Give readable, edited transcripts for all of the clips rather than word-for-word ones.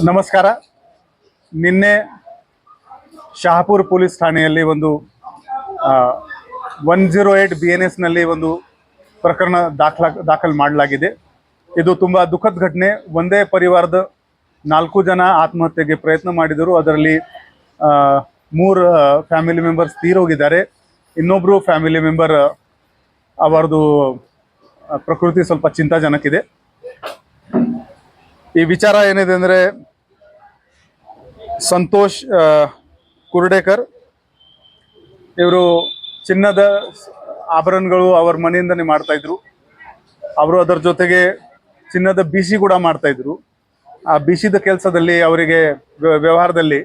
ನಮಸ್ಕಾರ. ನಿನ್ನೆ ಶಹಾಪುರ ಪೊಲೀಸ್ ಠಾಣೆಯಲ್ಲಿ ಒಂದು 108 BNS ನಲ್ಲಿ ಒಂದು ಪ್ರಕರಣ ದಾಖಲು ಮಾಡಲಾಗಿದೆ. ಇದು ತುಂಬ ದುಃಖದ ಘಟನೆ. ಒಂದೇ ಪರಿವಾರದ 4 ಜನ ಆತ್ಮಹತ್ಯೆಗೆ ಪ್ರಯತ್ನ ಮಾಡಿದರು. ಅದರಲ್ಲಿ 3 ಫ್ಯಾಮಿಲಿ ಮೆಂಬರ್ಸ್ ತೀರೋಗಿದ್ದಾರೆ. ಇನ್ನೊಬ್ಬರು ಫ್ಯಾಮಿಲಿ ಮೆಂಬರ್ ಅವರದು ಪ್ರಕೃತಿ ಸ್ವಲ್ಪ ಚಿಂತಾಜನಕಿದೆ. ಈ ವಿಚಾರ ಏನಿದೆ ಅಂದರೆ, ಸಂತೋಷ್ ಕುರ್ಡೇಕರ್ ಇವರು ಚಿನ್ನದ ಆಭರಣಗಳು ಅವರ ಮನೆಯಿಂದನೇ ಮಾಡ್ತಾ ಇದ್ರು. ಅವರು ಅದರ ಜೊತೆಗೆ ಚಿನ್ನದ ಬಿಸಿ ಕೂಡ ಮಾಡ್ತಾ ಇದ್ರು. ಆ ಬಿಸಿದ ಕೆಲಸದಲ್ಲಿ ಅವರಿಗೆ ವ್ಯವಹಾರದಲ್ಲಿ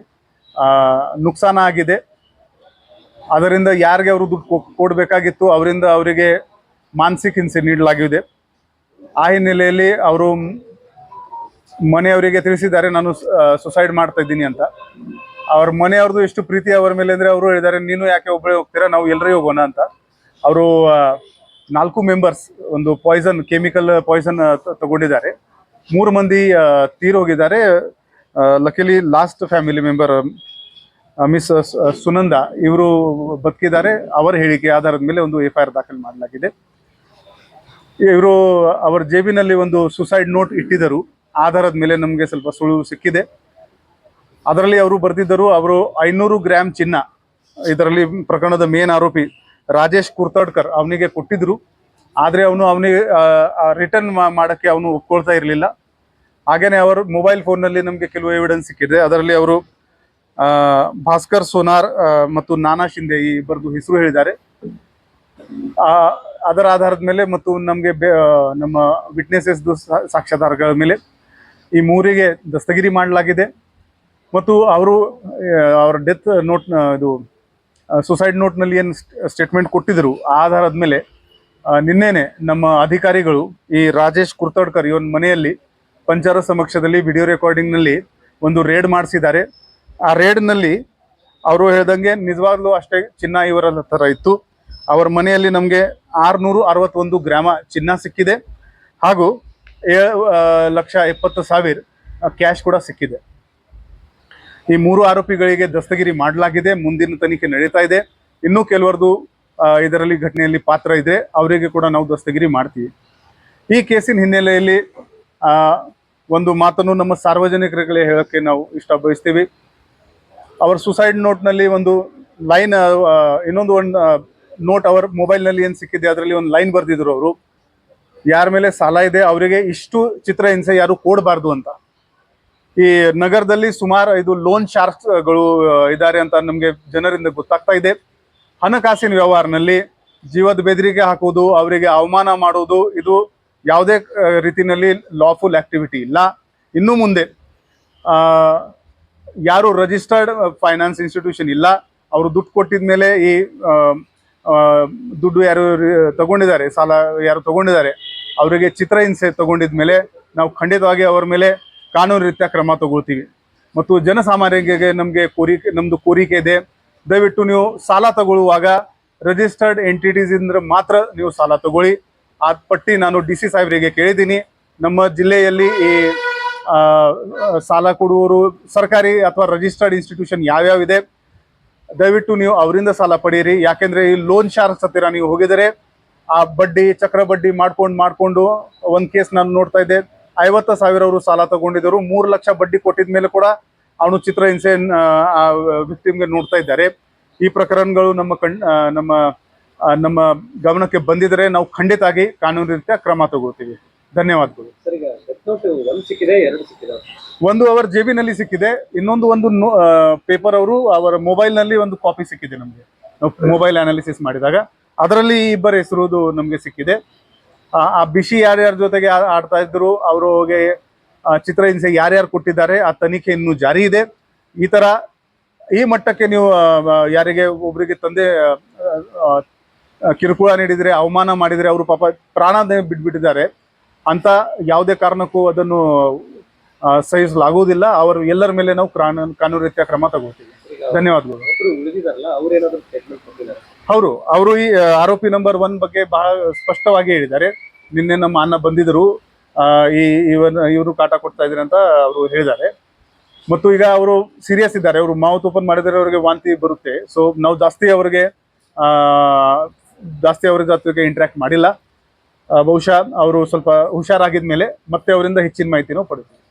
ನುಕ್ಸಾನ ಆಗಿದೆ. ಅದರಿಂದ ಯಾರಿಗೆ ಅವರು ದುಡ್ಡು ಕೊಡಬೇಕಾಗಿತ್ತು ಅವರಿಂದ ಅವರಿಗೆ ಮಾನಸಿಕ ಹಿಂಸೆ ನೀಡಲಾಗಿದೆ. ಆ ಹಿನ್ನೆಲೆಯಲ್ಲಿ ಅವರು ಮನೆಯವರಿಗೆ ತಿಳಿಸಿದ್ದಾರೆ, ನಾನು ಸುಸೈಡ್ ಮಾಡ್ತಾ ಇದ್ದೀನಿ ಅಂತ. ಅವ್ರ ಮನೆಯವ್ರದ್ದು ಎಷ್ಟು ಪ್ರೀತಿ ಅವರ ಮೇಲೆ ಅಂದರೆ, ಅವರು ಹೇಳಿದ್ದಾರೆ, ನೀನು ಯಾಕೆ ಒಬ್ಬರೇ ಹೋಗ್ತೀರಾ, ನಾವು ಎಲ್ಲರೂ ಹೋಗೋಣ ಅಂತ. ಅವರು 4 ಮೆಂಬರ್ಸ್ ಒಂದು ಕೆಮಿಕಲ್ ಪಾಯ್ಸನ್ ತಗೊಂಡಿದ್ದಾರೆ. 3 ಮಂದಿ ತೀರೋಗಿದ್ದಾರೆ. Luckily last family member miss Sunanda ಇವರು ಬದುಕಿದ್ದಾರೆ. ಅವರ ಹೇಳಿಕೆ ಆಧಾರದ ಮೇಲೆ ಒಂದು FIR ದಾಖಲು ಮಾಡಲಾಗಿದೆ. ಇವರು ಅವರ ಜೇಬಿನಲ್ಲಿ ಒಂದು ಸುಸೈಡ್ ನೋಟ್ ಇಟ್ಟಿದ್ದರು. ಆಧಾರದ ಮೇಲೆ ನಮಗೆ ಸ್ವಲ್ಪ ಸುಳಿವು ಸಿಕ್ಕಿದೆ. ಅದರಲ್ಲಿ ಅವರು ಬರೆದಿದ್ದರು, ಅವರು 500 ಗ್ರಾಮ್ ಚಿನ್ನ ಇದರಲ್ಲಿ ಪ್ರಕರಣದ ಮೇನ್ ಆರೋಪಿ ರಾಜೇಶ್ ಕುರ್ತಡ್ಕರ್ ಅವನಿಗೆ ಕೊಟ್ಟಿದ್ರು. ಆದರೆ ಅವನಿಗೆ ರಿಟರ್ನ್ ಮಾಡೋಕ್ಕೆ ಅವನು ಒಪ್ಕೊಳ್ತಾ ಇರಲಿಲ್ಲ. ಹಾಗೇನೆ ಅವರು ಮೊಬೈಲ್ ಫೋನ್ನಲ್ಲಿ ನಮಗೆ ಕೆಲವು ಎವಿಡೆನ್ಸ್ ಸಿಕ್ಕಿದೆ. ಅದರಲ್ಲಿ ಅವರು ಭಾಸ್ಕರ್ ಸೋನಾರ್ ಮತ್ತು ನಾನಾ ಶಿಂದೆ ಈ ಇಬ್ಬರದು ಹೆಸರು ಹೇಳಿದ್ದಾರೆ. ಅದರ ಆಧಾರದ ಮೇಲೆ ಮತ್ತು ನಮಗೆ ನಮ್ಮ ವಿಟ್ನೆಸಸ್ದು ಸಾಕ್ಷ್ಯಾಧಾರಗಳ ಮೇಲೆ ಈ 3ರಿಗೆ ದಸ್ತಗಿರಿ ಮಾಡಲಾಗಿದೆ. ಮತ್ತು ಅವರ ಡೆತ್ ನೋಟ್ ಇದು ಸುಸೈಡ್ ನೋಟ್ನಲ್ಲಿ ಏನು ಸ್ಟೇಟ್ಮೆಂಟ್ ಕೊಟ್ಟಿದ್ದರು, ಆ ಆಧಾರದ ಮೇಲೆ ನಿನ್ನೆನೆ ನಮ್ಮ ಅಧಿಕಾರಿಗಳು ಈ ರಾಜೇಶ್ ಕುರ್ತಡ್ಕರ್ ಇವನ ಮನೆಯಲ್ಲಿ ಪಂಚರ ಸಮಕ್ಷದಲ್ಲಿ ವಿಡಿಯೋ ರೆಕಾರ್ಡಿಂಗ್ನಲ್ಲಿ ಒಂದು ರೇಡ್ ಮಾಡಿಸಿದ್ದಾರೆ. ಆ ರೇಡ್ನಲ್ಲಿ ಅವರು ಹೇಳ್ದಂಗೆ ನಿಜವಾಗ್ಲೂ ಅಷ್ಟೇ ಚಿನ್ನ ಇವರ ಥರ ಇತ್ತು. ಅವರ ಮನೆಯಲ್ಲಿ ನಮಗೆ 661 ಗ್ರಾಮ ಚಿನ್ನ ಸಿಕ್ಕಿದೆ. ಹಾಗೂ 7,70,000 ಕ್ಯಾಶ್ ಕೂಡ ಸಿಕ್ಕಿದೆ. ಈ 3 ಆರೋಪಿಗಳಿಗೆ ದಸ್ತಗಿರಿ ಮಾಡಲಾಗಿದೆ. ಮುಂದಿನ ತನಿಖೆ ನಡೀತಾ ಇದೆ. ಇನ್ನೂ ಕೆಲವರದು ಇದರಲ್ಲಿ ಘಟನೆಯಲ್ಲಿ ಪಾತ್ರ ಇದೆ, ಅವರಿಗೆ ಕೂಡ ನಾವು ದಸ್ತಗಿರಿ ಮಾಡ್ತೀವಿ. ಈ ಕೇಸಿನ ಹಿನ್ನೆಲೆಯಲ್ಲಿ ಒಂದು ಮಾತನ್ನು ನಮ್ಮ ಸಾರ್ವಜನಿಕರಿಗೆ ಹೇಳೋಕ್ಕೆ ನಾವು ಇಷ್ಟ ಬಯಸ್ತೀವಿ. ಅವರ ಸುಸೈಡ್ ನೋಟ್ನಲ್ಲಿ ಒಂದು ಲೈನ್, ಇನ್ನೊಂದು ನೋಟ್ ಅವರ ಮೊಬೈಲ್ನಲ್ಲಿ ಏನು ಸಿಕ್ಕಿದೆ ಅದರಲ್ಲಿ ಒಂದು ಲೈನ್ ಬರೆದಿದ್ರು ಅವರು, ಯಾರ ಮೇಲೆ ಸಾಲ ಇದೆ ಅವರಿಗೆ ಇಷ್ಟು ಚಿತ್ರಹಿಂಸೆ ಯಾರು ಕೊಡಬಾರ್ದು ಅಂತ. ಈ ನಗರದಲ್ಲಿ ಸುಮಾರು 5 ಲೋನ್ ಶಾರ್ಕ್ಸ್ಗಳು ಇದ್ದಾರೆ ಅಂತ ನಮಗೆ ಜನರಿಂದ ಗೊತ್ತಾಗ್ತಾ ಇದೆ. ಹಣಕಾಸಿನ ವ್ಯವಹಾರನಲ್ಲಿ ಜೀವದ ಬೆದರಿಕೆ ಹಾಕೋದು, ಅವರಿಗೆ ಅವಮಾನ ಮಾಡೋದು, ಇದು ಯಾವುದೇ ರೀತಿಯಲ್ಲಿ ಲಾಫುಲ್ ಆಕ್ಟಿವಿಟಿ ಇಲ್ಲ. ಇನ್ನು ಮುಂದೆ ಯಾರು ರಿಜಿಸ್ಟರ್ಡ್ ಫೈನಾನ್ಸ್ ಇನ್ಸ್ಟಿಟ್ಯೂಷನ್ ಇಲ್ಲ, ಅವರು ದುಡ್ಡು ಕೊಟ್ಟಿದ ಮೇಲೆ ಈ ದುಡ್ಡು ಯಾರು ತಗೊಂಡಿದ್ದಾರೆ, ಸಾಲ ಯಾರು ತಗೊಂಡಿದ್ದಾರೆ ಅವರಿಗೆ ಚಿತ್ರಹಿಂಸೆ ತಗೊಂಡಿದ ಮೇಲೆ ನಾವು ಖಂಡಿತವಾಗಿ ಅವರ ಮೇಲೆ ಕಾನೂನು ರೀತ್ಯ ಕ್ರಮ ತಗೊಳ್ತೀವಿ. ಮತ್ತು ಜನಸಾಮಾನ್ಯರಿಗೆ ನಮ್ಮದು ಕೋರಿಕೆ ಇದೆ, ದಯವಿಟ್ಟು ನೀವು ಸಾಲ ತಗೊಳ್ಳುವಾಗ ರಿಜಿಸ್ಟರ್ಡ್ ಎಂಟಿಟೀಸ್ ಇಂದ ಮಾತ್ರ ನೀವು ಸಾಲ ತಗೊಳ್ಳಿ. ಆ ಪಟ್ಟಿ ನಾನು DC ಸಾಹೇಬರಿಗೆ ಕೇಳಿದ್ದೀನಿ. ನಮ್ಮ ಜಿಲ್ಲೆಯಲ್ಲಿ ಈ ಸಾಲ ಕೊಡುವವರು ಸರ್ಕಾರಿ ಅಥವಾ ರಿಜಿಸ್ಟರ್ಡ್ ಇನ್ಸ್ಟಿಟ್ಯೂಷನ್ ಯಾವ್ಯಾವಿದೆ, ದಯವಿಟ್ಟು ನೀವು ಅವರಿಂದ ಸಾಲ ಪಡೆಯಿರಿ. ಯಾಕೆಂದರೆ ಈ ಲೋನ್ ಶಾರ್ಕ್ಸ್ ಹತ್ತಿರ ನೀವು ಹೋಗಿದರೆ ಆ ಬಡ್ಡಿ ಚಕ್ರ ಬಡ್ಡಿ ಮಾಡ್ಕೊಂಡು ಒಂದು ಕೇಸ್ ನಾನು ನೋಡ್ತಾ ಇದ್ದೆ, 50,000 ಅವರು ಸಾಲ ತಗೊಂಡಿದ್ದರು. 3 ಲಕ್ಷ ಬಡ್ಡಿ ಕೊಟ್ಟಿದ ಮೇಲೆ ಕೂಡ ಅವನು ಚಿತ್ರಹಿಂಸೆ ವಿಕ್ಟಿಮ್ಗೆ ನೋಡ್ತಾ ಇದ್ದಾರೆ. ಈ ಪ್ರಕರಣಗಳು ನಮ್ಮ ಗಮನಕ್ಕೆ ಬಂದಿದ್ರೆ ನಾವು ಖಂಡಿತವಾಗಿ ಕಾನೂನು ರೀತ್ಯ ಕ್ರಮ ತಗೋತೀವಿ. ಧನ್ಯವಾದಗಳು. ಒಂದು ಅವರ ಜೇಬಿನಲ್ಲಿ ಸಿಕ್ಕಿದೆ, ಇನ್ನೊಂದು ಪೇಪರ್ ಅವರ ಮೊಬೈಲ್ನಲ್ಲಿ ಒಂದು ಕಾಪಿ ಸಿಕ್ಕಿದೆ. ನಮಗೆ ಮೊಬೈಲ್ ಅನಾಲಿಸಿಸ್ ಮಾಡಿದಾಗ ಅದರಲ್ಲಿ ಇಬ್ಬರ ಹೆಸರುದು ನಮಗೆ ಸಿಕ್ಕಿದೆ. ಆ ಬಿಸಿ ಯಾರ್ಯಾರ ಜೊತೆಗೆ ಆಡ್ತಾ ಇದ್ರು, ಅವ್ರಿಗೆ ಚಿತ್ರಹಿಂಸೆ ಯಾರ್ಯಾರು ಕೊಟ್ಟಿದ್ದಾರೆ ಆ ತನಿಖೆ ಇನ್ನೂ ಜಾರಿ ಇದೆ. ಈ ಮಟ್ಟಕ್ಕೆ ನೀವು ಯಾರಿಗೆ ಒಬ್ಬರಿಗೆ ಕಿರುಕುಳ ನೀಡಿದರೆ, ಅವಮಾನ ಮಾಡಿದರೆ, ಅವರು ಪಾಪ ಪ್ರಾಣನೇ ಬಿಟ್ಬಿಟ್ಟಿದ್ದಾರೆ ಅಂತ ಯಾವುದೇ ಕಾರಣಕ್ಕೂ ಅದನ್ನು ಸಹಿಸಲಾಗುವುದಿಲ್ಲ. ಅವರು ಎಲ್ಲರ ಮೇಲೆ ನಾವು ಕಾನೂನು ರೀತಿಯ ಕ್ರಮ ತಗೋತೀವಿ. ಧನ್ಯವಾದಗಳು. ಅವರು ಈ ಆರೋಪಿ ನಂಬರ್ 1 ಬಗ್ಗೆ ಬಹಳ ಸ್ಪಷ್ಟವಾಗಿ ಹೇಳಿದ್ದಾರೆ. ನಿನ್ನೆ ನಮ್ಮ ಅಣ್ಣ ಬಂದಿದ್ರು, ಇವರು ಕಾಟ ಕೊಡ್ತಾ ಇದ್ದಾರೆ ಅಂತ ಅವರು ಹೇಳಿದ್ದಾರೆ. ಮತ್ತು ಈಗ ಅವರು ಸೀರಿಯಸ್ ಇದ್ದಾರೆ. ಅವರು ಮೌತ್ ಓಪನ್ ಮಾಡಿದರೆ ಅವರಿಗೆ ವಾಂತಿ ಬರುತ್ತೆ. ಸೊ ನಾವು ಜಾಸ್ತಿ ಅವರಿಗೆ ಜೊತೆಗೆ ಇಂಟ್ರಾಕ್ಟ್ ಮಾಡಿಲ್ಲ. ಬಹುಶಃ ಅವರು ಸ್ವಲ್ಪ ಹುಷಾರಾಗಿದ್ಮೇಲೆ ಮತ್ತೆ ಅವರಿಂದ ಹೆಚ್ಚಿನ ಮಾಹಿತಿನೂ ಪಡೆಯುತ್ತೀವಿ.